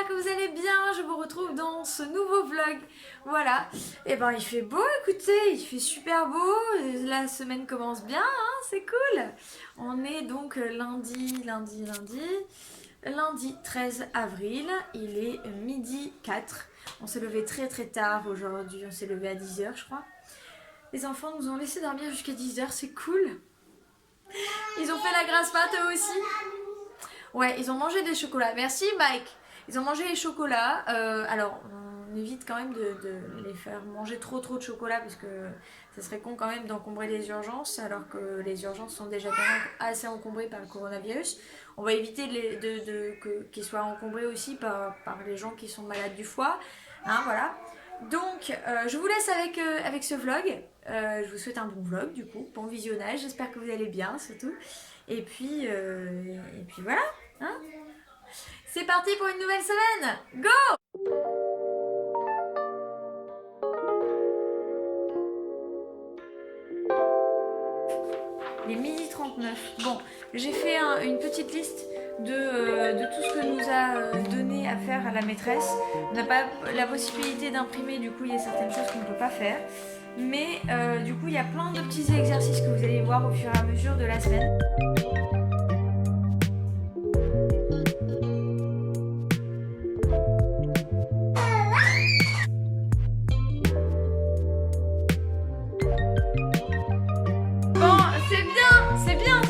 j'espère que vous allez bien, je vous retrouve dans ce nouveau vlog. Voilà, et ben il fait beau, écoutez, il fait super beau, la semaine commence bien, hein, c'est cool. On est donc lundi 13 avril, il est midi 4. On s'est levé très tard aujourd'hui, on s'est levé à 10h je crois. Les enfants nous ont laissé dormir jusqu'à 10h, c'est cool. Ils ont fait la grasse mat eux aussi. Ouais, ils ont mangé des chocolats. Merci Mike. Ils ont mangé les chocolats. Alors, on évite quand même de les faire manger trop de chocolat parce que ça serait con quand même d'encombrer les urgences alors que les urgences sont déjà assez encombrées par le coronavirus. On va éviter qu'ils soient encombrés aussi par les gens qui sont malades du foie. Hein, voilà. Donc, je vous laisse avec ce vlog. Je vous souhaite un bon vlog du coup, bon visionnage. J'espère que vous allez bien surtout. Et puis voilà. Hein, c'est parti pour une nouvelle semaine. Go! Il est midi 39. Bon, j'ai fait une petite liste de tout ce que nous a donné à faire à la maîtresse. On n'a pas la possibilité d'imprimer, du coup il y a certaines choses qu'on ne peut pas faire. Mais du coup il y a plein de petits exercices que vous allez voir au fur et à mesure de la semaine.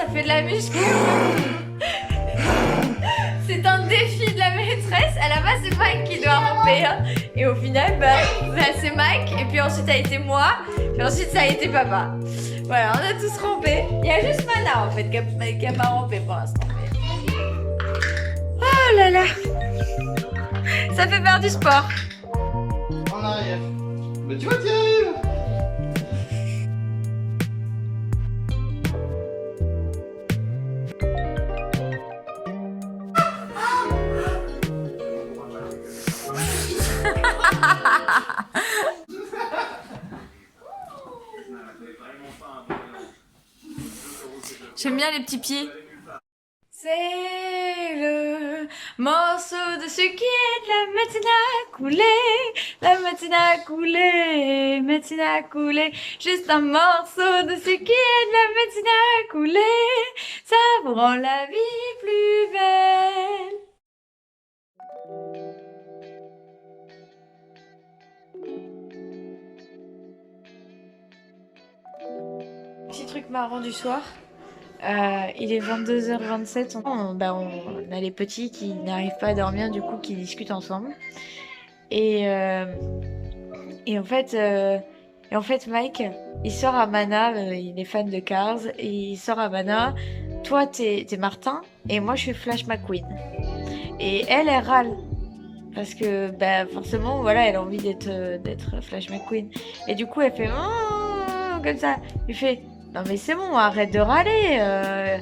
De la muscu. C'est un défi de la maîtresse. À la base c'est Mike qui doit ramper hein. Et au final c'est Mike. Et puis ensuite ça a été moi. Puis ensuite ça a été papa. Voilà, on a tous rampé. Il y a juste Mana en fait qui a pas rampé pour l'instant. Oh là là. Ça fait faire du sport. En arrière. Mais tu vois, t'y arrives. J'aime bien les petits pieds. C'est le morceau de ce qui est la matinée à couler. La matinée à couler, matinée à couler. Juste un morceau de ce qui est de la matinée à couler. Ça vous rend la vie plus belle. Petit truc marrant du soir. Il est 22h27. On a les petits qui n'arrivent pas à dormir, du coup, qui discutent ensemble. Et en fait, Mike, il sort à Mana. Il est fan de Cars. Et il sort à Mana. Toi, t'es Martin. Et moi, je suis Flash McQueen. Et elle râle. Parce que, forcément, voilà, elle a envie d'être Flash McQueen. Et du coup, elle fait comme ça. Il fait non mais c'est bon, arrête de râler.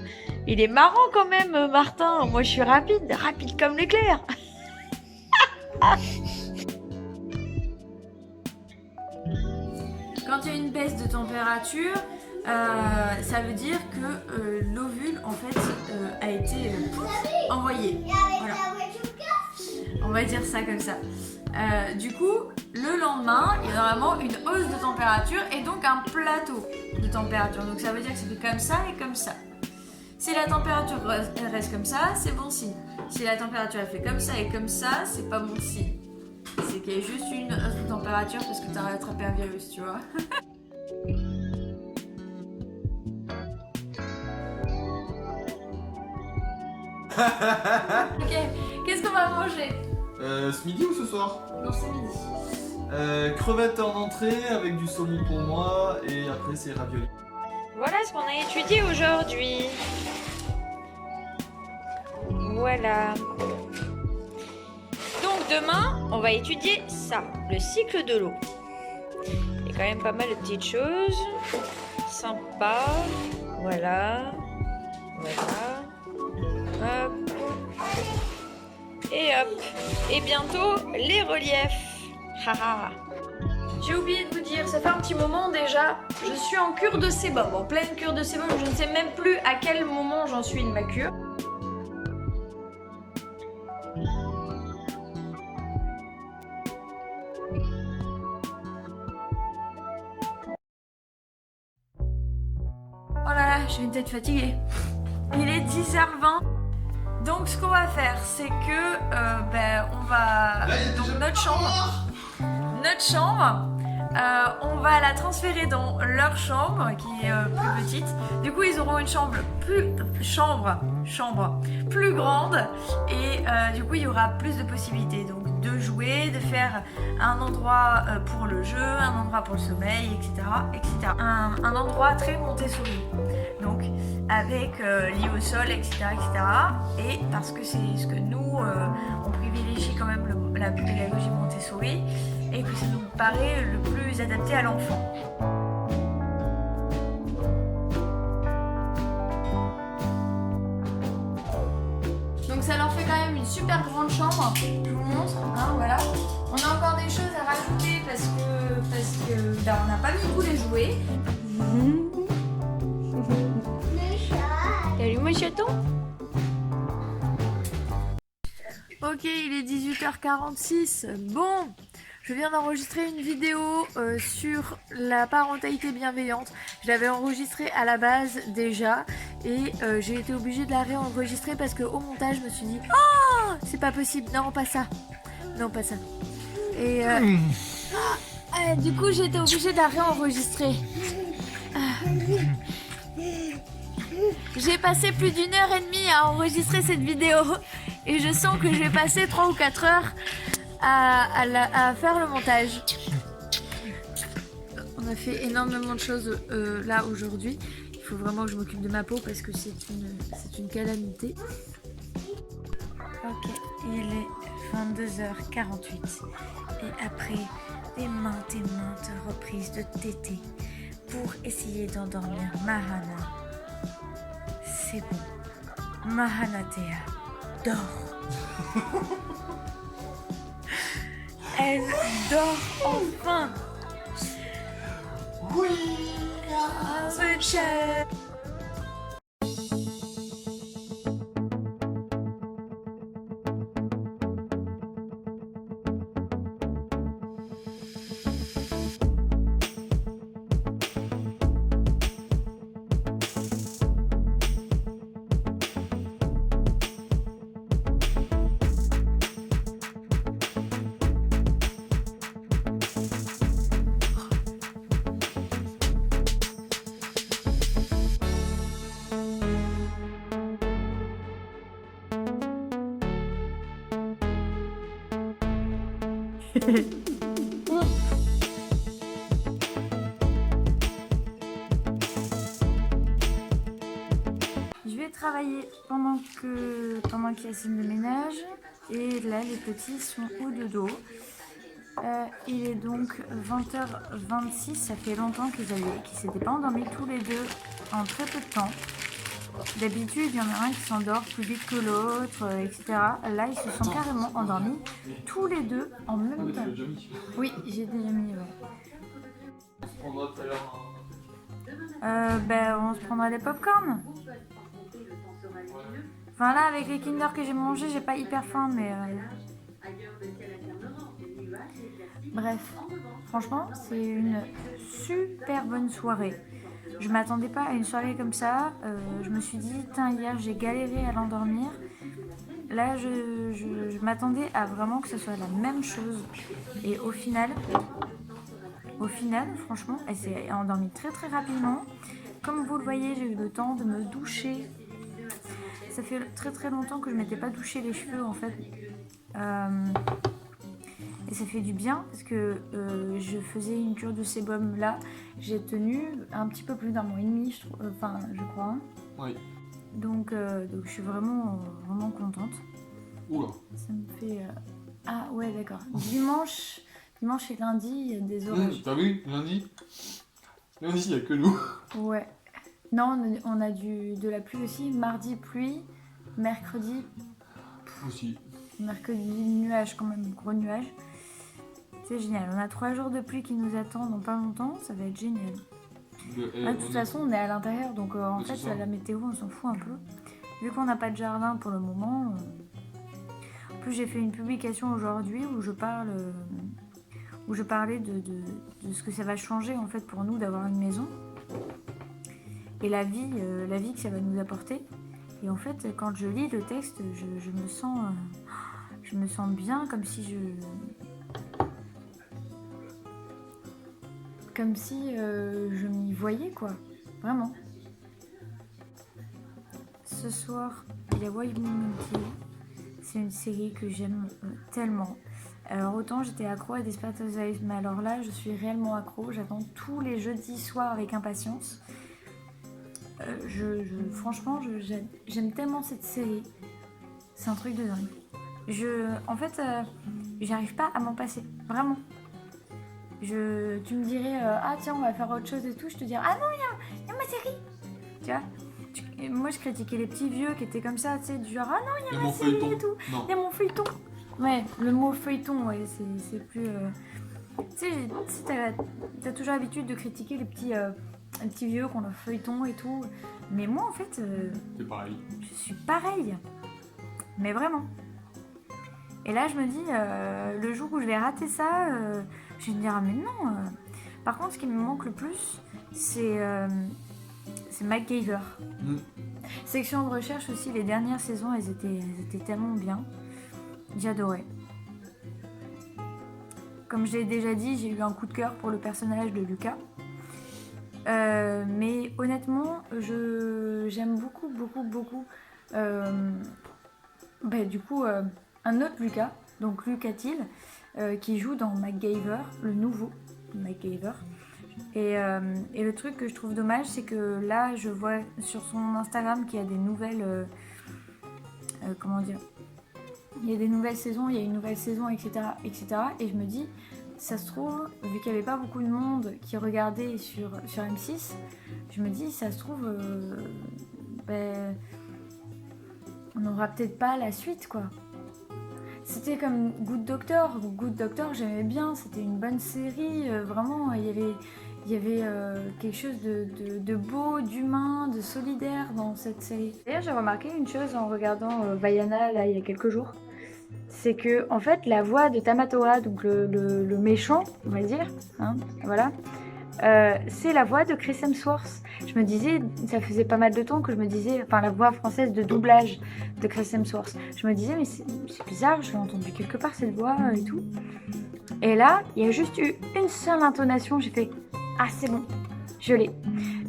Il est marrant quand même, Martin. Moi, je suis rapide comme l'éclair. Quand il y a une baisse de température, ça veut dire que l'ovule en fait a été envoyé. Voilà. On va dire ça comme ça. Du coup, le lendemain, il y a vraiment une hausse de température et donc un plateau de température. Donc ça veut dire que ça fait comme ça et comme ça. Si la température reste comme ça, c'est bon signe. Si la température elle fait comme ça et comme ça, c'est pas bon signe. C'est qu'il y a juste une hausse de température parce que tu as attrapé un virus, tu vois. Ok, qu'est-ce qu'on va manger? Ce midi ou ce soir? Non, c'est midi. Crevettes en entrée avec du saumon pour moi et après c'est ravioli. Voilà ce qu'on a étudié aujourd'hui. Voilà. Donc demain, on va étudier ça, le cycle de l'eau. Il y a quand même pas mal de petites choses. Sympa. Voilà. Voilà. Hop. Et hop. Et bientôt, les reliefs. Haha. J'ai oublié de vous dire, ça fait un petit moment déjà, je suis en cure de sébum, en pleine cure de sébum, je ne sais même plus à quel moment j'en suis de ma cure. j'ai une tête fatiguée. Il est 10h20. Donc ce qu'on va faire, c'est que on va... Donc notre chambre, on va la transférer dans leur chambre qui est plus petite. Du coup ils auront une chambre plus grande et du coup il y aura plus de possibilités. Donc de jouer, de faire un endroit pour le jeu, un endroit pour le sommeil, etc. Un endroit très Montessori. Donc avec lit au sol, etc. Et parce que c'est ce que nous, on privilégie quand même la pédagogie Montessori et que ça nous paraît le plus adapté à l'enfant. Donc ça leur fait quand même une super grande chambre, je vous montre, hein, voilà. On a encore des choses à rajouter parce que on n'a pas mis tous les jouets. Salut mon chaton. Ok, il est 18h46. Bon, je viens d'enregistrer une vidéo sur la parentalité bienveillante. Je l'avais enregistrée à la base déjà et j'ai été obligée de la réenregistrer parce qu'au montage, je me suis dit « Oh, c'est pas possible, non, pas ça. Non, pas ça. » Et du coup, j'ai été obligée de la réenregistrer. J'ai passé plus d'1h30 à enregistrer cette vidéo et je sens que je vais passer 3 ou 4 heures à faire le montage. On a fait énormément de choses là aujourd'hui. Il faut vraiment que je m'occupe de ma peau parce que c'est une calamité. Ok, il est 22h48 et après des maintes reprises de tété pour essayer d'endormir Mahana. C'est bon. Mahanatea dort. Elle dort enfin. Oui. The chat. Je vais travailler pendant qu'il y a scène de ménage et là les petits sont au dodo. Il est donc 20h26, ça fait longtemps qu'ils s'étaient pas endormis tous les deux en très peu de temps. D'habitude, il y en a un qui s'endort plus vite que l'autre, etc. Là, ils se sont carrément endormis tous les deux en même temps. Oui, j'ai déjà mis. On se prendra tout à l'heure. On se prendra des pop-corn. Enfin là, avec les Kinder que j'ai mangé, j'ai pas hyper faim, mais... Bref, franchement, c'est une super bonne soirée. Je m'attendais pas à une soirée comme ça. Je me suis dit, hier j'ai galéré à l'endormir. Là, je m'attendais à vraiment que ce soit la même chose. Et au final, franchement, elle s'est endormie très très rapidement. Comme vous le voyez, j'ai eu le temps de me doucher. Ça fait très très longtemps que je m'étais pas douché les cheveux en fait. Et ça fait du bien parce que je faisais une cure de sébum là. J'ai tenu un petit peu plus d'un mois et demi, je crois. Oui. Donc je suis vraiment contente. Oula. Ça me fait... Ah ouais, d'accord. Dimanche et lundi, il y a des orages. T'as vu, lundi, il n'y a que nous. Ouais. Non, on a de la pluie aussi. Mardi, pluie. Mercredi... Aussi. Mercredi, nuage quand même, gros nuage. C'est génial. On a 3 jours de pluie qui nous attendent dans pas longtemps. Ça va être génial. De toute façon, on est à l'intérieur. Donc en fait, la météo, on s'en fout un peu. Vu qu'on n'a pas de jardin pour le moment... En plus, j'ai fait une publication aujourd'hui où je parlais de ce que ça va changer en fait pour nous d'avoir une maison. et la vie que ça va nous apporter. Et en fait, quand je lis le texte, je me sens bien, comme si je m'y voyais, quoi. Vraiment. Ce soir, il y a Why Monkey. C'est une série que j'aime tellement. Alors autant j'étais accro à Desperate Housewives, mais alors là je suis réellement accro. J'attends tous les jeudis soirs avec impatience. Franchement, j'aime tellement cette série. C'est un truc de dingue. En fait, j'arrive pas à m'en passer. Vraiment. Tu me dirais, ah tiens, on va faire autre chose et tout. Je te dirais, ah non, il y a ma série. Tu vois. Moi, je critiquais les petits vieux qui étaient comme ça, tu sais, du genre, ah non, il y a ma série et tout. Il y a mon feuilleton. Ouais, le mot feuilleton, ouais, c'est plus... Tu sais, t'as toujours l'habitude de critiquer les petits vieux qui ont leur feuilleton et tout. Mais moi, en fait... c'est pareil. Je suis pareil. Mais vraiment. Et là, je me dis, le jour où je vais rater ça, je vais me dire, ah mais non. Par contre, ce qui me manque le plus, c'est MacGyver. Section de recherche aussi, les dernières saisons, elles étaient tellement bien. J'adorais. Comme je l'ai déjà dit, j'ai eu un coup de cœur pour le personnage de Lucas. Mais honnêtement, j'aime beaucoup du coup un autre Lucas, donc Lucas Till, qui joue dans MacGyver, le nouveau MacGyver. Et le truc que je trouve dommage, c'est que là, je vois sur son Instagram qu'il y a des nouvelles... comment dire ? Il y a des nouvelles saisons, il y a une nouvelle saison, etc. Et je me dis, ça se trouve, vu qu'il n'y avait pas beaucoup de monde qui regardait sur M6, je me dis, ça se trouve, on n'aura peut-être pas la suite, quoi. C'était comme Good Doctor. Good Doctor, j'aimais bien, c'était une bonne série, vraiment, il y avait quelque chose de beau, d'humain, de solidaire dans cette série. D'ailleurs, j'ai remarqué une chose en regardant Vaiana, là, il y a quelques jours. C'est que, en fait, la voix de Tamatoa, donc le méchant, on va dire, hein, voilà, c'est la voix de Chris Hemsworth. Je me disais, ça faisait pas mal de temps que je me disais, enfin, la voix française de doublage de Chris Hemsworth. Je me disais, mais c'est bizarre, je l'ai entendu quelque part cette voix et tout. Et là, il y a juste eu une seule intonation, j'ai fait, ah, c'est bon, je l'ai.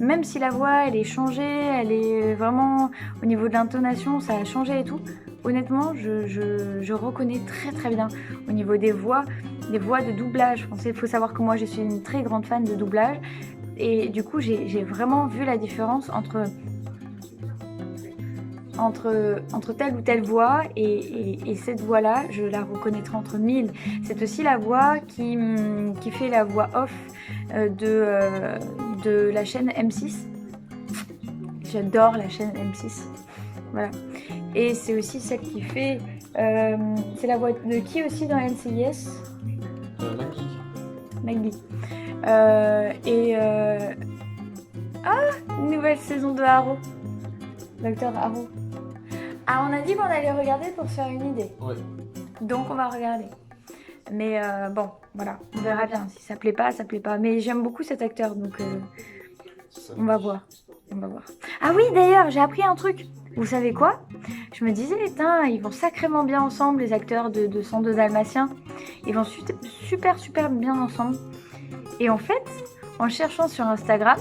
Même si la voix, elle est changée, elle est vraiment, au niveau de l'intonation, ça a changé et tout. Honnêtement, je reconnais très très bien au niveau des voix de doublage français. Il faut savoir que moi, je suis une très grande fan de doublage. Et du coup, j'ai vraiment vu la différence entre telle ou telle voix et cette voix-là, je la reconnaîtrai entre mille. C'est aussi la voix qui fait la voix off de la chaîne M6. J'adore la chaîne M6. Voilà. Et c'est aussi celle qui fait... c'est la voix de qui aussi dans NCIS ? Maggie. Nouvelle saison de Arrow. Docteur Arrow. Ah, on a dit qu'on allait regarder pour se faire une idée. Ouais. Donc on va regarder. Mais bon, voilà, on verra bien. Si ça plaît pas, ça plaît pas. Mais j'aime beaucoup cet acteur, donc on va voir. Ah oui, d'ailleurs, j'ai appris un truc. Vous savez quoi ? Je me disais, putain, ils vont sacrément bien ensemble, les acteurs de 102 Dalmatiens. Ils vont super bien ensemble. Et en fait, en cherchant sur Instagram,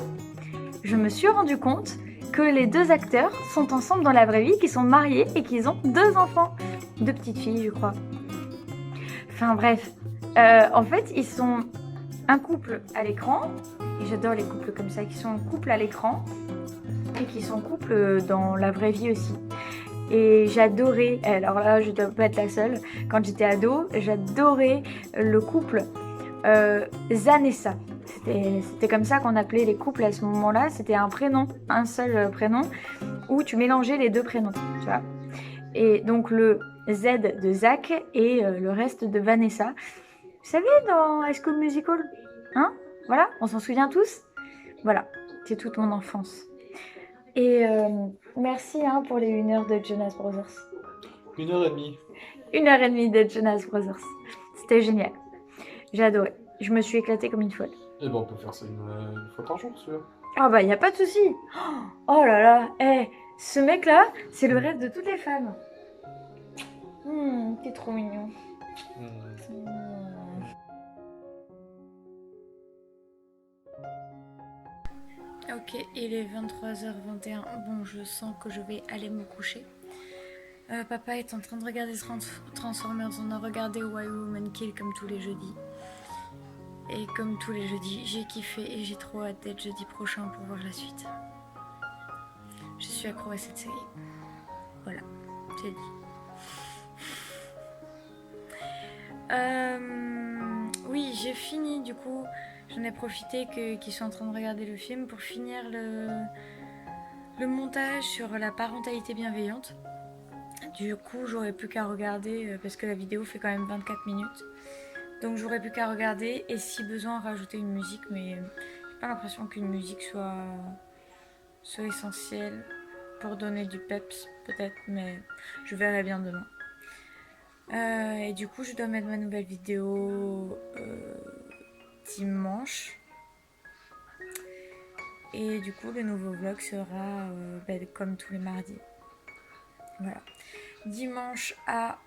je me suis rendu compte que les deux acteurs sont ensemble dans la vraie vie, qu'ils sont mariés et qu'ils ont 2 enfants. 2 petites filles, je crois. Enfin bref. En fait, ils sont un couple à l'écran. Et j'adore les couples comme ça, qui sont un couple à l'écran. Et qui sont couple dans la vraie vie aussi. Et j'adorais, alors là je dois pas être la seule, quand j'étais ado, j'adorais le couple Zanessa. C'était comme ça qu'on appelait les couples à ce moment-là, c'était un prénom, un seul prénom, où tu mélangeais les 2 prénoms, tu vois. Et donc le Z de Zach et le reste de Vanessa. Vous savez, dans High School Musical, hein ? Voilà, on s'en souvient tous ? Voilà, c'est toute mon enfance. Et merci pour les 1 heure de Jonas Brothers. 1h30. 1h30 de Jonas Brothers. C'était génial. J'ai adoré. Je me suis éclatée comme une folle. Et ben on peut faire ça une fois par jour, celui-là. Ah bah y a pas de souci. Oh là là, ce mec là, c'est le rêve de toutes les femmes. T'es trop mignon. Ok, il est 23h21. Bon, je sens que je vais aller me coucher. Papa est en train de regarder Transformers. On a regardé Why Woman Kill comme tous les jeudis. Et comme tous les jeudis, j'ai kiffé et j'ai trop hâte d'être jeudi prochain pour voir la suite. Je suis accro à cette série. Voilà, c'est dit. Oui, j'ai fini du coup. J'en ai profité qu'ils soient en train de regarder le film pour finir le montage sur la parentalité bienveillante. Du coup, j'aurais plus qu'à regarder parce que la vidéo fait quand même 24 minutes. Donc j'aurais plus qu'à regarder et si besoin rajouter une musique, mais j'ai pas l'impression qu'une musique soit essentielle pour donner du peps peut-être, mais je verrai bien demain. Et du coup, je dois mettre ma nouvelle vidéo dimanche. Et du coup, le nouveau vlog sera comme tous les mardis. Voilà. Dimanche à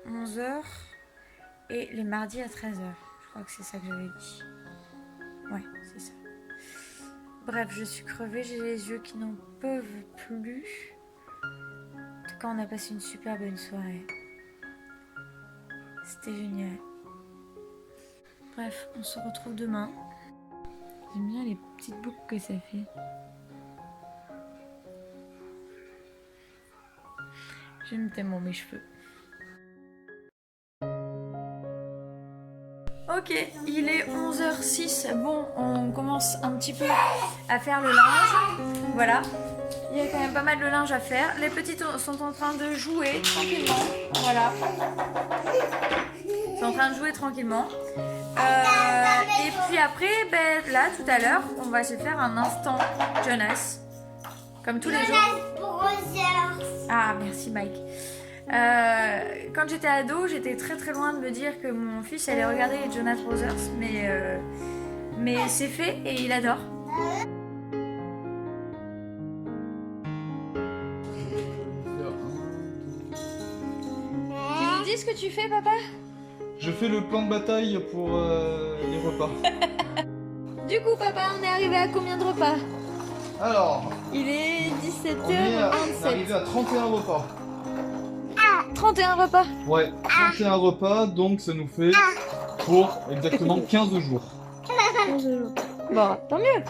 11h et les mardis à 13h. Je crois que c'est ça que j'avais dit. Ouais, c'est ça. Bref, je suis crevée, j'ai les yeux qui n'en peuvent plus. En tout cas, on a passé une super bonne soirée. C'était génial. Bref, on se retrouve demain. J'aime bien les petites boucles que ça fait. J'aime tellement mes cheveux. Ok, il est 11h06. Bon, on commence un petit peu à faire le linge. Voilà. Il y a quand même pas mal de linge à faire. Les petites sont en train de jouer tranquillement. Voilà. Ils sont en train de jouer tranquillement. Et puis après, là, tout à l'heure, on va se faire un instant Jonas. Comme tous les jours. Ah, merci Mike. Quand j'étais ado, j'étais très très loin de me dire que mon fils allait regarder les Jonas Brothers, mais c'est fait et il adore. Tu nous dis ce que tu fais, papa? Je fais le plan de bataille pour les repas. Du coup, papa, on est arrivé à combien de repas? Alors, il est on est 17h27. arrivé à 31 repas. 31 repas? Ouais, 31 repas, donc ça nous fait pour exactement 15 jours. 15 jours. Bon, tant mieux. Ouais.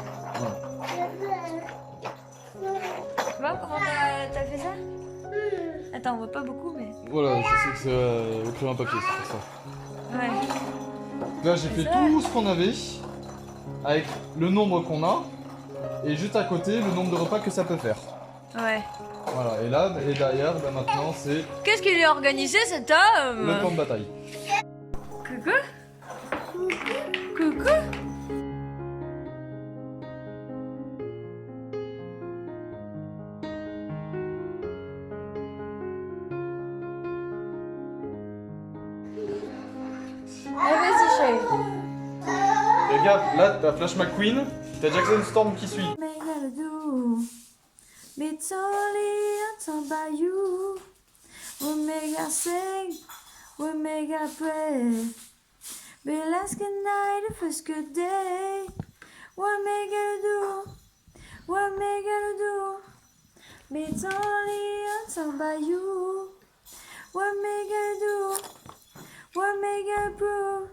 Tu vois comment t'as fait ça? Attends, on voit pas beaucoup, mais... Voilà, je sais que c'est au crayon à papier, c'est pour ça. Ouais. Là, j'ai fait tout ce qu'on avait, avec le nombre qu'on a, et juste à côté, le nombre de repas que ça peut faire. Ouais. Voilà, et là, et derrière, maintenant, c'est Qu'est-ce qu'il a organisé cet homme? le plan de bataille. Coucou? Coucou? Allez, vas-y, chérie. Et regarde, là, t'as Flash McQueen, t'as Jackson Storm qui suit. It's only a time by you. We make us sing, we make us pray. Be last good night, the first good day. What make you do? What make you do? It's only a time by you. What make you do? What make you prove?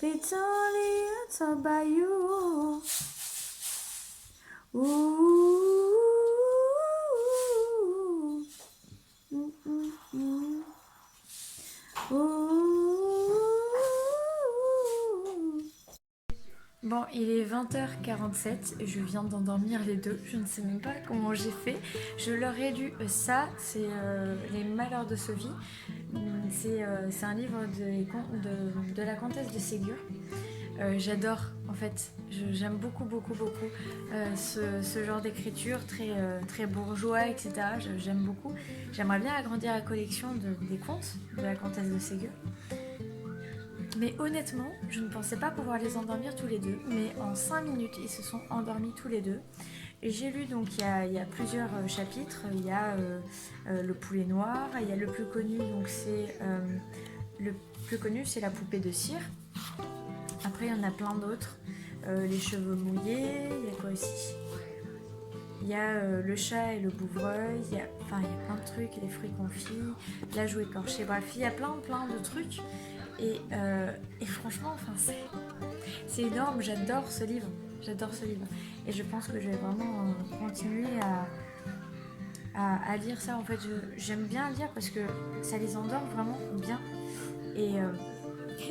It's only a time by you. Ooh. Bon, il est 20h47, je viens d'endormir les deux, je ne sais même pas comment j'ai fait. Je leur ai lu ça, c'est Les Malheurs de Sophie. C'est un livre de la comtesse de Ségur. J'adore, en fait, j'aime beaucoup ce genre d'écriture très bourgeois, etc. J'aime beaucoup. J'aimerais bien agrandir la collection des contes de la comtesse de Ségur. Mais honnêtement, je ne pensais pas pouvoir les endormir tous les deux, mais en 5 minutes, ils se sont endormis tous les deux. Et j'ai lu, donc il y a plusieurs chapitres. Il y a le poulet noir, il y a le plus connu, donc c'est la poupée de cire. Après, il y en a plein d'autres. Les cheveux mouillés, il y a quoi aussi? Il y a le chat et le bouvreuil, il y a plein de trucs, les fruits confits, la joue écorchée, bref, il y a plein de trucs. Et franchement, c'est énorme, j'adore ce livre. Et je pense que je vais vraiment continuer à lire ça. En fait, j'aime bien lire parce que ça les endort vraiment bien. Et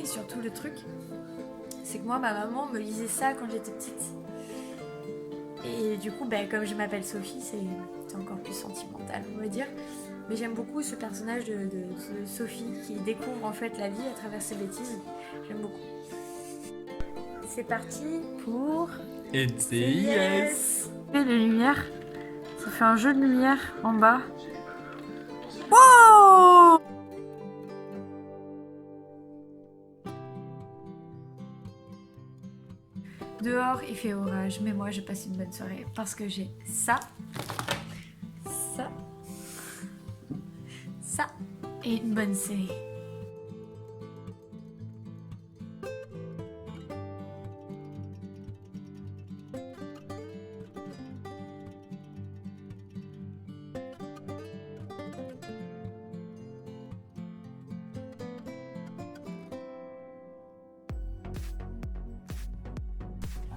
surtout le truc, c'est que moi, ma maman me lisait ça quand j'étais petite. Et du coup, comme je m'appelle Sophie, c'est encore plus sentimental, on va dire. Mais j'aime beaucoup ce personnage de Sophie qui découvre en fait la vie à travers ses bêtises. J'aime beaucoup. C'est parti pour... Et c'est yes. Et les lumières. Ça fait un jeu de lumière en bas. Wow! Dehors, il fait orage, mais moi, je passe une bonne soirée parce que j'ai ça et une bonne série.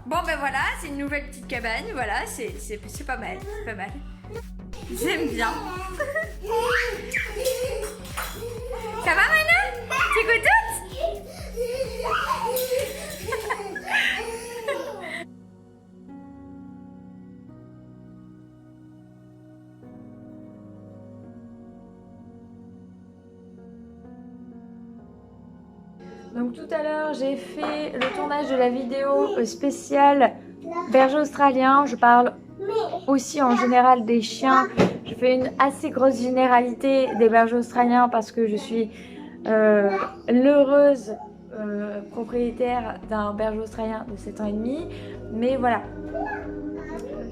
Bon voilà, c'est une nouvelle petite cabane, voilà, c'est pas mal, J'aime bien. Ça va Mana? Tu es contente? Donc tout à l'heure, j'ai fait le tournage de la vidéo spéciale berger australien. Je parle aussi en général des chiens. Je fais une assez grosse généralité des bergers australiens parce que je suis l'heureuse propriétaire d'un berger australien de 7 ans et demi. Mais voilà,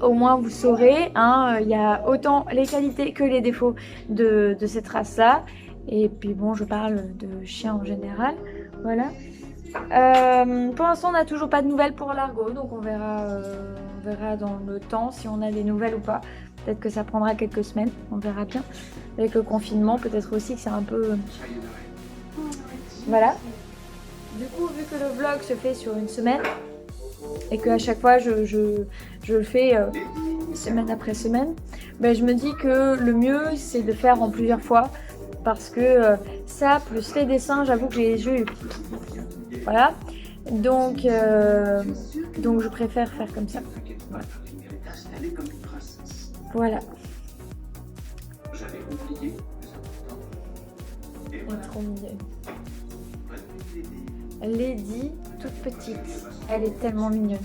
au moins vous saurez, il y a autant les qualités que les défauts de cette race-là. Et puis bon, je parle de chiens en général. Voilà. Pour l'instant, on n'a toujours pas de nouvelles pour Largo, donc on verra dans le temps si on a des nouvelles ou pas. Peut-être que ça prendra quelques semaines, on verra bien. Avec le confinement, peut-être aussi que c'est un peu... Voilà. Du coup, vu que le vlog se fait sur une semaine, et qu'à chaque fois je le fais semaine après semaine, je me dis que le mieux, c'est de faire en plusieurs fois. Parce que ça, plus les dessins, j'avoue que j'ai les yeux... Voilà. Donc je préfère faire comme ça. Voilà. Elle est trop mignonne. Lady, toute petite. Elle est tellement mignonne.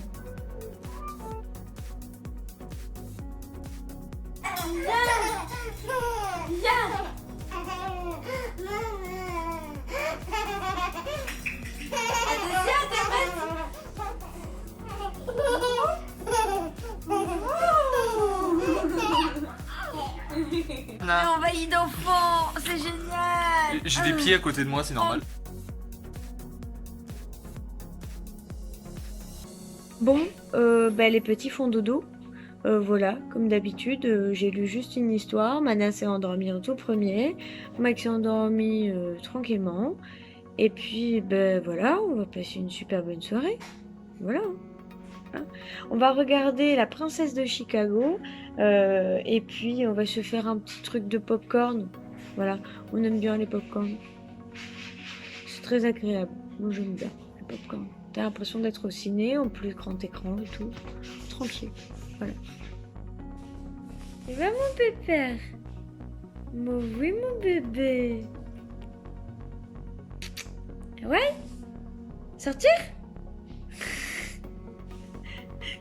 On valide d'enfants, c'est génial. J'ai des pieds à côté de moi, c'est normal. Bon, les petits font dodo. Voilà, comme d'habitude, j'ai lu juste une histoire. Mana s'est endormie en tout premier. Max s'est endormi tranquillement. Et puis, voilà, on va passer une super bonne soirée. Voilà. Hein. On va regarder La Princesse de Chicago. Et puis, on va se faire un petit truc de popcorn. Voilà, on aime bien les popcorn. C'est très agréable. Moi, j'aime bien les popcorn. T'as l'impression d'être au ciné, en plus grand écran et tout. Tranquille. Voilà. Et va mon pépère. Oui, mon bébé. Ouais. Sortir.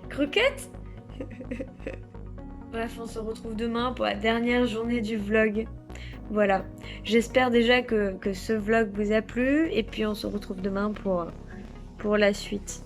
Croquette. Bref, on se retrouve demain pour la dernière journée du vlog. Voilà. J'espère déjà que ce vlog vous a plu et puis on se retrouve demain pour la suite.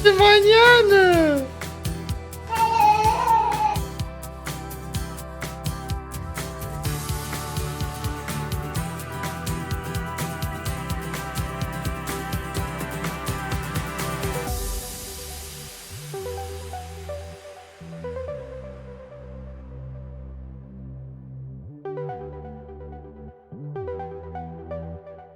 C'est Marianne!